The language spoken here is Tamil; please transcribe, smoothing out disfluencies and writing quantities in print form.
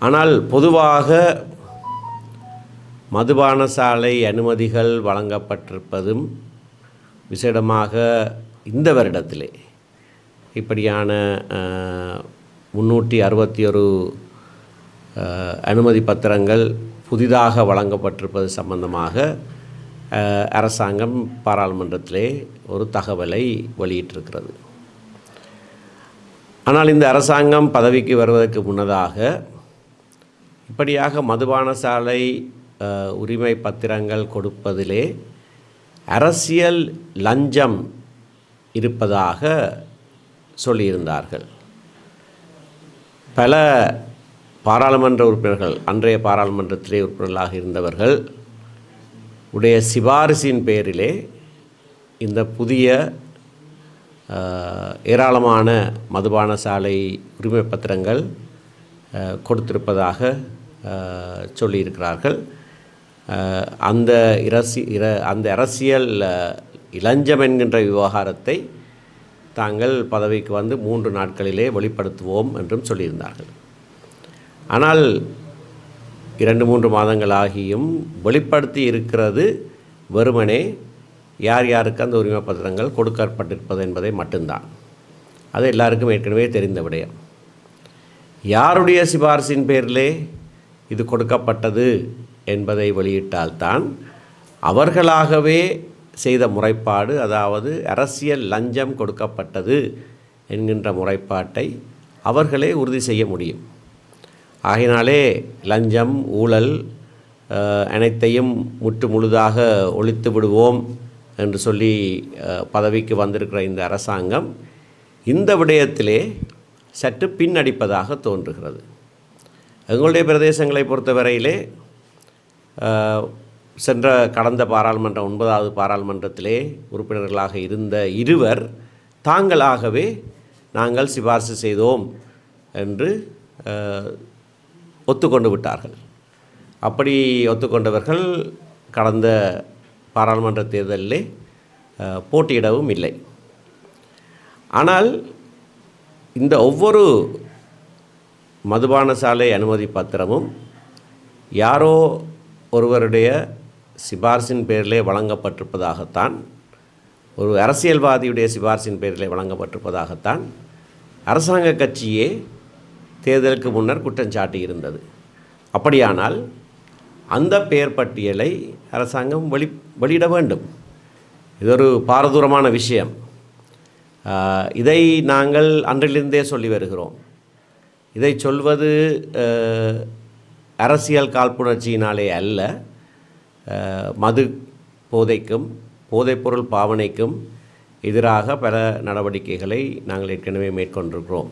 ஆனால் பொதுவாக மதுபான சாலை அனுமதிகள் வழங்கப்பட்டிருப்பதும் விசேடமாக இந்த வருடத்திலே இப்படியான 361 அனுமதி பத்திரங்கள் புதிதாக வழங்கப்பட்டிருப்பது சம்பந்தமாக அரசாங்கம் பாராளுமன்றத்திலே ஒரு தகவலை வெளியிட்டிருக்கிறது. ஆனால் இந்த அரசாங்கம் பதவிக்கு வருவதற்கு முன்னதாக இப்படியாக மதுபான சாலை உரிமை பத்திரங்கள் கொடுப்பதிலே அரசியல் லஞ்சம் இருப்பதாக சொல்லியிருந்தார்கள். பல பாராளுமன்ற உறுப்பினர்கள், அன்றைய பாராளுமன்றத்திலே உறுப்பினர்களாக இருந்தவர்கள் உடைய சிபாரிசின் பேரிலே இந்த புதிய ஏராளமான மதுபான சாலை உரிமை பத்திரங்கள் கொடுத்திருப்பதாக சொல்லியிருக்கிறார்கள். அந்த அரசியல் இளஞ்சம் என்கின்ற விவகாரத்தை தாங்கள் பதவிக்கு வந்து 3 நாட்களிலே வெளிப்படுத்துவோம் என்றும் சொல்லியிருந்தார்கள். ஆனால் 2-3 மாதங்களாகியும் வெளிப்படுத்தி இருக்கிறது வெறுமனே யார் யாருக்கு அந்த உரிமை பத்திரங்கள் கொடுக்கப்பட்டிருப்பது என்பதை மட்டும்தான். அது எல்லாருக்கும் ஏற்கனவே தெரிந்த விடயம். யாருடைய சிபாரிசின் பேரிலே இது கொடுக்கப்பட்டது என்பதை வெளியிட்டால்தான் அவர்களாகவே செய்த முறைப்பாடு, அதாவது அரசியல் லஞ்சம் கொடுக்கப்பட்டது என்கின்ற முறைப்பாட்டை அவர்களே உறுதி செய்ய முடியும். ஆகினாலே லஞ்சம், ஊழல் அனைத்தையும் முற்று முழுதாக ஒழித்து விடுவோம் என்று சொல்லி பதவிக்கு வந்திருக்கிற இந்த அரசாங்கம் இந்த விடயத்திலே சற்று பின்னடிப்பதாக தோன்றுகிறது. எங்களுடைய பிரதேசங்களை பொறுத்தவரையிலே சென்ற கடந்த பாராளுமன்ற 9வது பாராளுமன்றத்திலே உறுப்பினர்களாக இருந்த 2 தாங்களாகவே நாங்கள் சிபாரிசு செய்தோம் என்று ஒத்துக்கொண்டு விட்டார்கள். அப்படி ஒத்துக்கொண்டவர்கள் கடந்த பாராளுமன்ற தேர்தலிலே போட்டியிடவும் இல்லை. ஆனால் இந்த ஒவ்வொரு மதுபான சாலை அனுமதி பத்திரமும் யாரோ ஒருவருடைய சிபாரிசின் பேரிலே வழங்கப்பட்டிருப்பதாகத்தான், ஒரு அரசியல்வாதியுடைய சிபாரிசின் பேரிலே வழங்கப்பட்டிருப்பதாகத்தான் அரசாங்க கட்சியே தேர்தலுக்கு முன்னர் குற்றம் சாட்டியிருந்தது. அப்படியானால் அந்த பெயர் பட்டியலை அரசாங்கம் வெளியிட வேண்டும். இது ஒரு பாரதூரமான விஷயம். இதை நாங்கள் அன்றிலிருந்தே சொல்லி வருகிறோம். இதை சொல்வது அரசியல் காழ்ப்புணர்ச்சியினாலே அல்ல, மது போதைக்கும் போதைப்பொருள் பாவனைக்கும் எதிராக பல நடவடிக்கைகளை நாங்கள் ஏற்கனவே மேற்கொண்டிருக்கிறோம்.